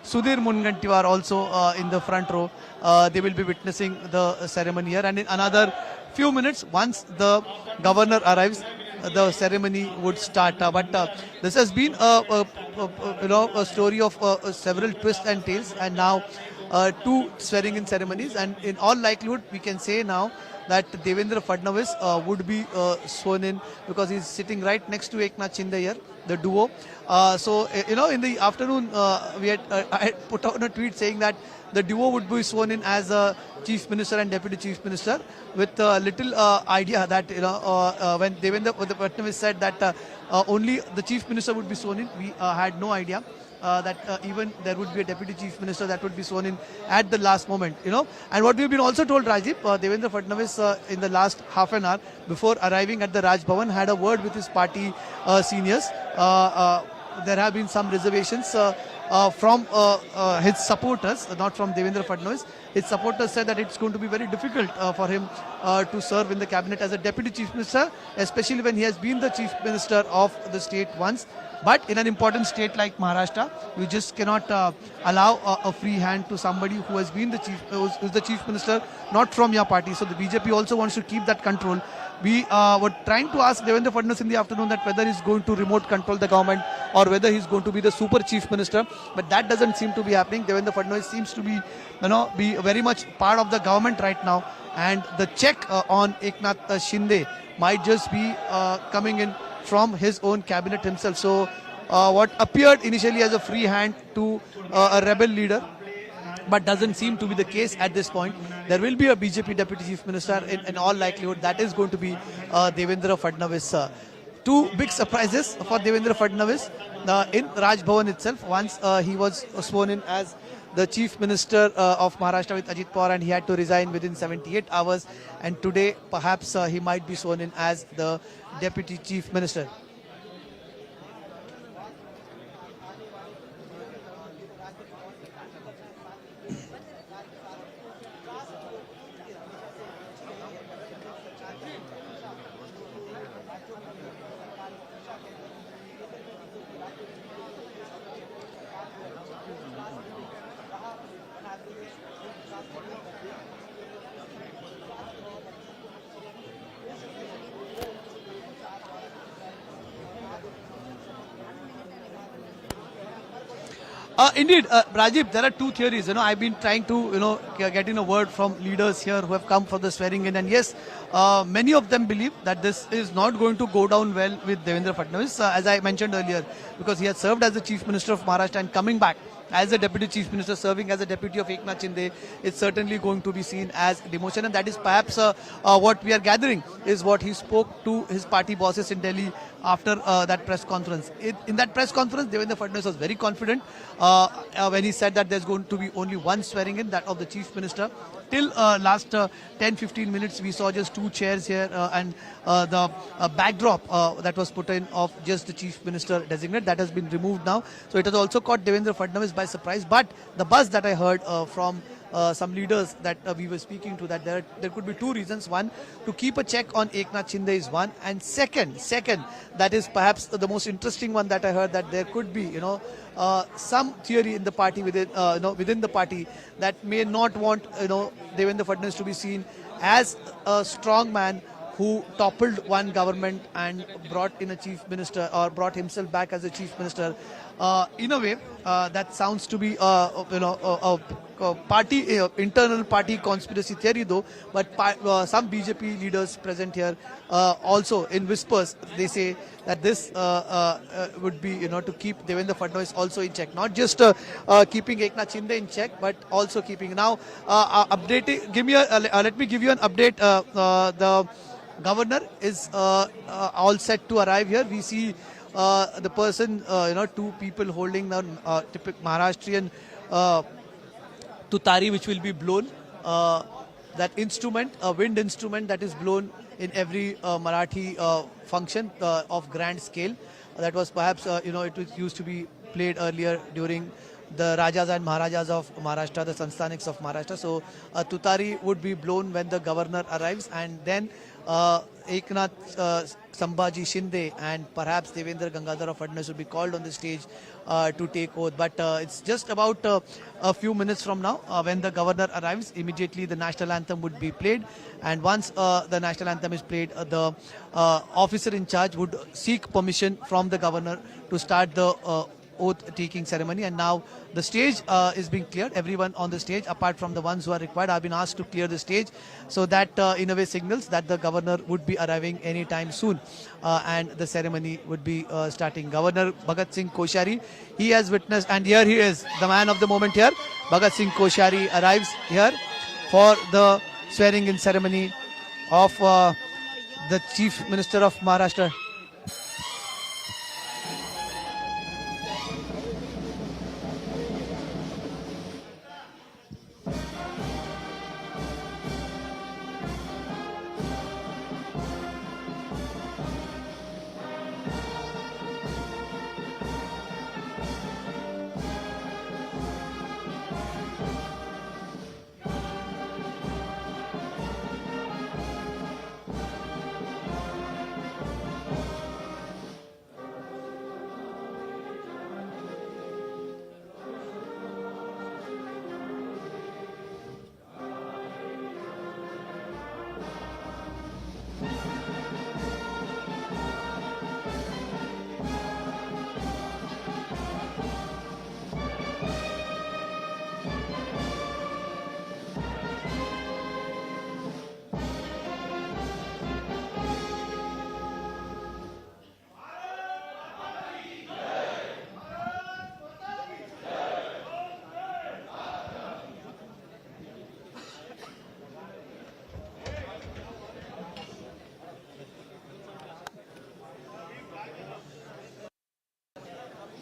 Sudhir Mungantiwar also in the front row. They will be witnessing the ceremony here, and in another few minutes, once the governor arrives, the ceremony would start. But this has been a story of several twists and tales, and now two swearing in ceremonies, and in all likelihood we can say now that Devendra Fadnavis would be sworn in, because he's sitting right next to Eknath Shinde here, the duo. In the afternoon I had put out a tweet saying that the duo would be sworn in as a chief minister and deputy chief minister, with little idea that when Devendra Fadnavis said that only the chief minister would be sworn in, we had no idea that even there would be a deputy chief minister that would be sworn in at the last moment, And what we've been also told, Rajiv, Devendra Fadnavis in the last half an hour before arriving at the Raj Bhavan had a word with his party seniors. There have been some reservations from his supporters, not from Devendra Fadnavis. His supporters said that it's going to be very difficult for him to serve in the cabinet as a deputy chief minister, especially when he has been the chief minister of the state once. But in an important state like Maharashtra, you just cannot allow a free hand to somebody who has been the who's the chief minister, not from your party. So the BJP also wants to keep that control. We were trying to ask Devendra Fadnavis in the afternoon that whether he's going to remote control the government or whether he's going to be the super chief minister, but that doesn't seem to be happening. Devendra Fadnavis seems to be, be very much part of the government right now, and the check on Eknath Shinde might just be coming in from his own cabinet himself. So what appeared initially as a free hand to a rebel leader, but doesn't seem to be the case at this point. There will be a BJP deputy chief minister in all likelihood. That is going to be Devendra Fadnavis. Two big surprises for Devendra Fadnavis in Raj Bhavan itself. Once he was sworn in as the chief minister of Maharashtra with Ajit Pawar, and he had to resign within 78 hours. And today, perhaps he might be sworn in as the deputy chief minister. Indeed, Rajiv, there are two theories. I've been trying to, get in a word from leaders here who have come for the swearing in. And yes, many of them believe that this is not going to go down well with Devendra Fadnavis, as I mentioned earlier, because he has served as the chief minister of Maharashtra, and coming back as the deputy chief minister, serving as a deputy of Eknath Shinde, it's certainly going to be seen as demotion. And that is perhaps what we are gathering is what he spoke to his party bosses in Delhi after that press conference. In that press conference, Devendra Fadnavis was very confident when he said that there's going to be only one swearing in, that of the chief minister. Till last 10-15 minutes, we saw just two chairs here and the backdrop that was put in of just the chief minister designate. That has been removed now. So it has also caught Devendra Fadnavis by surprise. But the buzz that I heard from some leaders that we were speaking to, that there could be two reasons. One, to keep a check on Eknath Shinde is one. And second, that is perhaps the most interesting one that I heard, that there could be, some theory in the party within the party that may not want, Devendra Fadnavis to be seen as a strong man who toppled one government and brought in a chief minister, or brought himself back as a chief minister. In a way, that sounds to be a party internal party conspiracy theory, though. But some BJP leaders present here also, in whispers, they say that this would be to keep Devendra Fadnavis also in check, not just keeping Eknath Shinde in check, but also keeping now updating. Let me give you an update. The governor is all set to arrive here. We see the person, two people holding the typical Maharashtrian tutari, which will be blown. That instrument, a wind instrument that is blown in every Marathi function of grand scale. That was perhaps, it was used to be played earlier during the Rajas and Maharajas of Maharashtra, the Sanstaniks of Maharashtra. So a tutari would be blown when the governor arrives, and then Eknath Sambhaji Shinde and perhaps Devendra Fadnavis will be called on the stage to take oath. But it's just about a few minutes from now when the governor arrives. Immediately the national anthem would be played, and once the national anthem is played, the officer in charge would seek permission from the governor to start the oath taking ceremony. And now the stage is being cleared. Everyone on the stage, apart from the ones who are required, have been asked to clear the stage, so that in a way signals that the governor would be arriving anytime soon and the ceremony would be starting. Governor Bhagat Singh Koshari, he has witnessed, and here he is, the man of the moment here. Bhagat Singh Koshari arrives here for the swearing in ceremony of the Chief Minister of Maharashtra.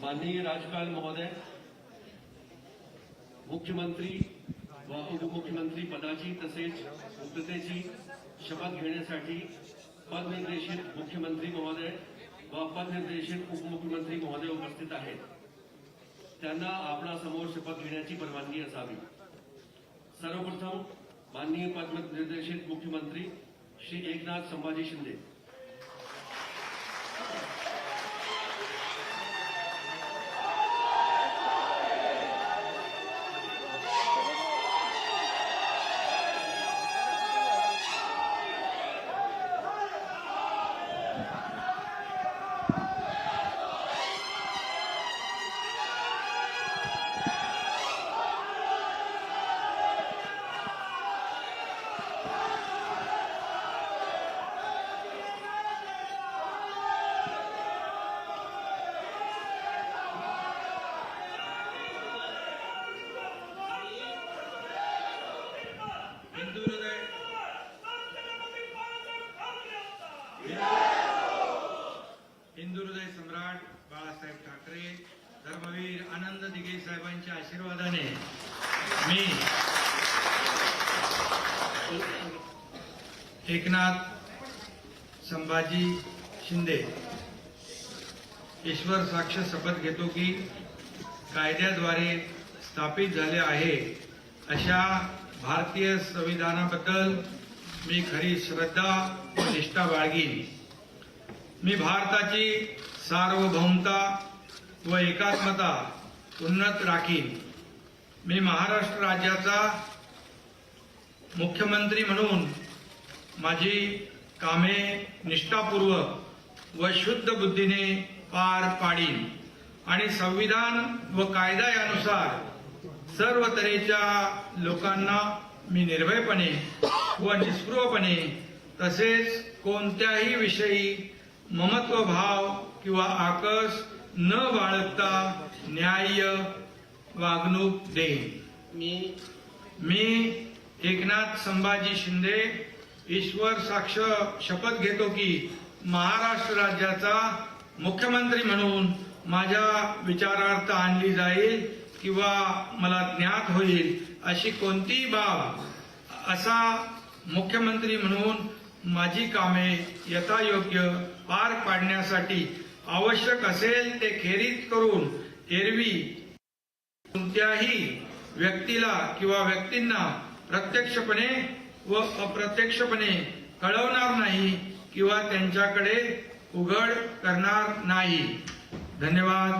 माननीय राज्यपाल महोदय, मुख्यमंत्री व उपमुख्यमंत्री पदाची तसेच गुप्ततेची शपथ घेण्यासाठी पदनिर्देशित मुख्यमंत्री महोदय व पदनिर्देशित उपमुख्यमंत्री महोदय उपस्थित आहेत. त्यांना आपणासमोर शपथ घेण्याची परवानगी असावी. सर्वप्रथम माननीय पदनिर्देशित मुख्यमंत्री श्री एकनाथ संभाजी शिंदे. हिंदुहृदय सम्राट बाळासाहेब ठाकरे, धर्मवीर आनंद दिघे साहेबांच्या आशीर्वादाने मी एकनाथ संभाजी शिंदे ईश्वर साक्ष शपथ घेतो की कायद्याद्वारे स्थापित झाले आहे अशा भारतीय संविधानाबद्दल मी खरी श्रद्धा व निष्ठा बाळगीन. मी भारताची सार्वभौमता व एकात्मता उन्नत राखीन. मी महाराष्ट्र राज्याचा मुख्यमंत्री म्हणून माझी कामे निष्ठापूर्वक व शुद्ध बुद्धीने पार पाडीन आणि संविधान व कायदा यानुसार सर्व तऱ्हेच्या लोकांना मी निर्भयपणे व निस्पृहपणे तसेच कोणत्याही विषयी ममत्व भाव किंवा आकस न बाळगता न्याय्य वागणूक देईन. मी एकनाथ संभाजी शिंदे ईश्वर साक्ष शपथ घेतो की महाराष्ट्र राज्याचा मुख्यमंत्री म्हणून माझ्या विचारार्थ आणली जाईल किंवा मला ज्ञात होईल अशी कोणतीही बाब असा मुख्यमंत्री म्हणून माझी कामे यथायोग्य पार पाडण्यासाठी आवश्यक असेल ते खेरीज करून एरवी कोणत्याही व्यक्तीला किंवा व्यक्तींना प्रत्यक्षपणे व अप्रत्यक्षपणे कळवणार नाही किंवा त्यांच्याकडे उघड करणार नाही. धन्यवाद.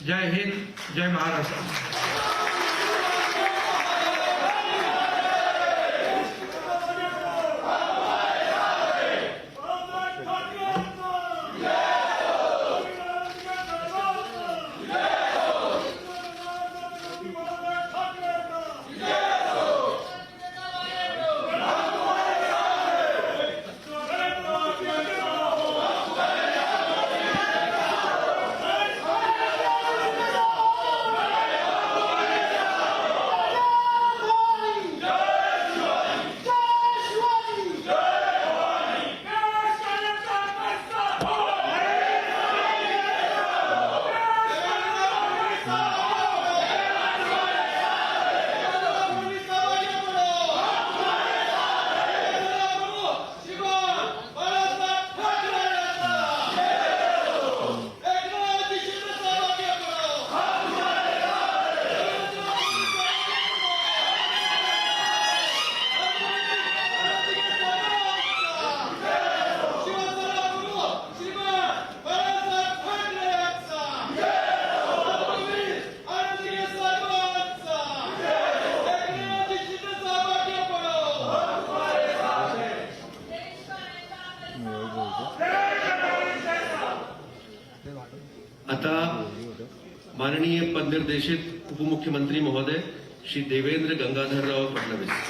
जय हिंद, जय महाराष्ट्र. आता माननीय पदनिर्देशित उपमुख्यमंत्री महोदय श्री देवेंद्र गंगाधरराव फडणवीस.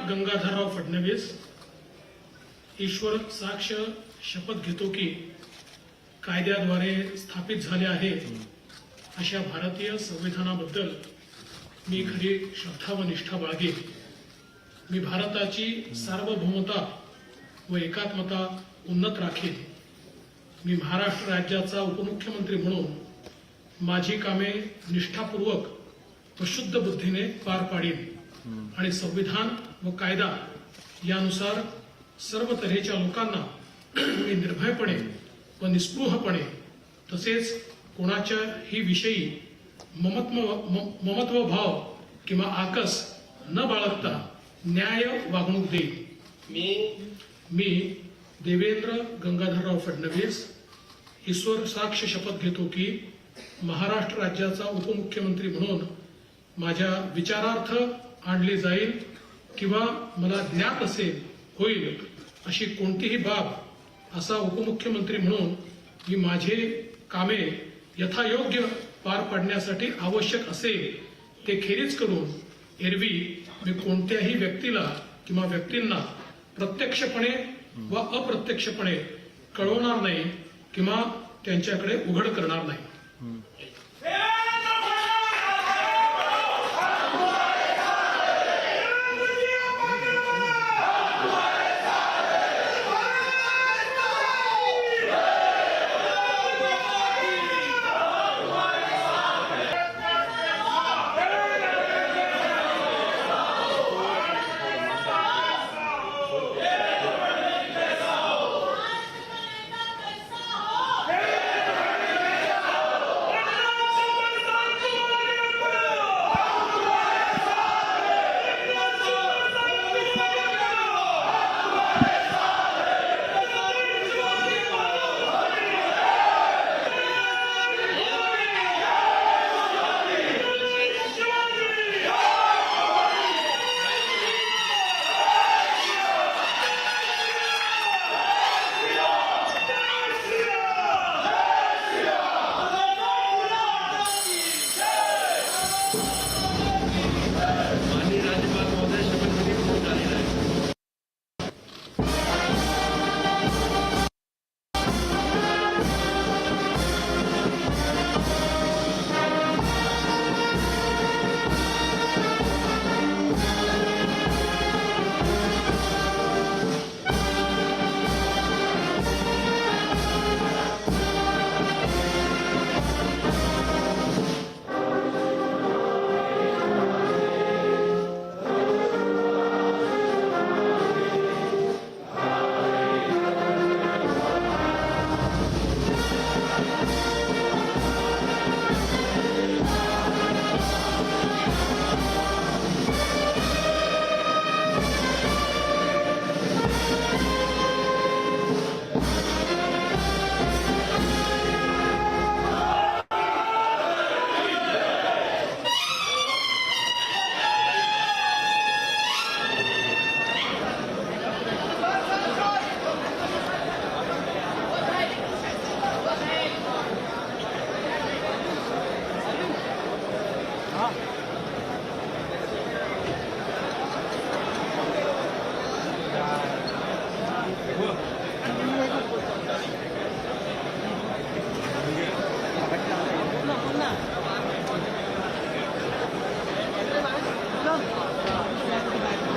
गंगाधरराव फडणवीस ईश्वर साक्ष शपथ घेतो की कायद्याद्वारे स्थापित झाले आहे अशा भारतीय संविधानाबद्दल मी खरी श्रद्धा व निष्ठा बाळगेन. मी भारताची सार्वभौमता व एकात्मता उन्नत राखीन. मी महाराष्ट्र राज्याचा उपमुख्यमंत्री म्हणून माझी कामे निष्ठापूर्वक व शुद्ध बुद्धीने पार पाडीन आणि संविधान व कायदा यानुसार सर्व तऱ्हेच्या लोकांना मी निर्भयपणे व निस्पृहपणे तसेच कोणाच्याही विषयी ममत्व भाव किंवा आकस न बाळगता न्याय वागणूक देईन. मी देवेंद्र गंगाधरराव फडणवीस ईश्वर साक्ष शपथ घेतो की महाराष्ट्र राज्याचा उपमुख्यमंत्री म्हणून माझ्या विचारार्थ आणली जाईल किंवा मला ज्ञात असेल होईल अशी कोणतीही बाब असा उपमुख्यमंत्री म्हणून मी माझे कामे यथायोग्य पार पाडण्यासाठी आवश्यक असेल ते खेरीज करून एरवी मी कोणत्याही व्यक्तीला किंवा व्यक्तींना प्रत्यक्षपणे व अप्रत्यक्षपणे कळवणार नाही किंवा त्यांच्याकडे उघड करणार नाही.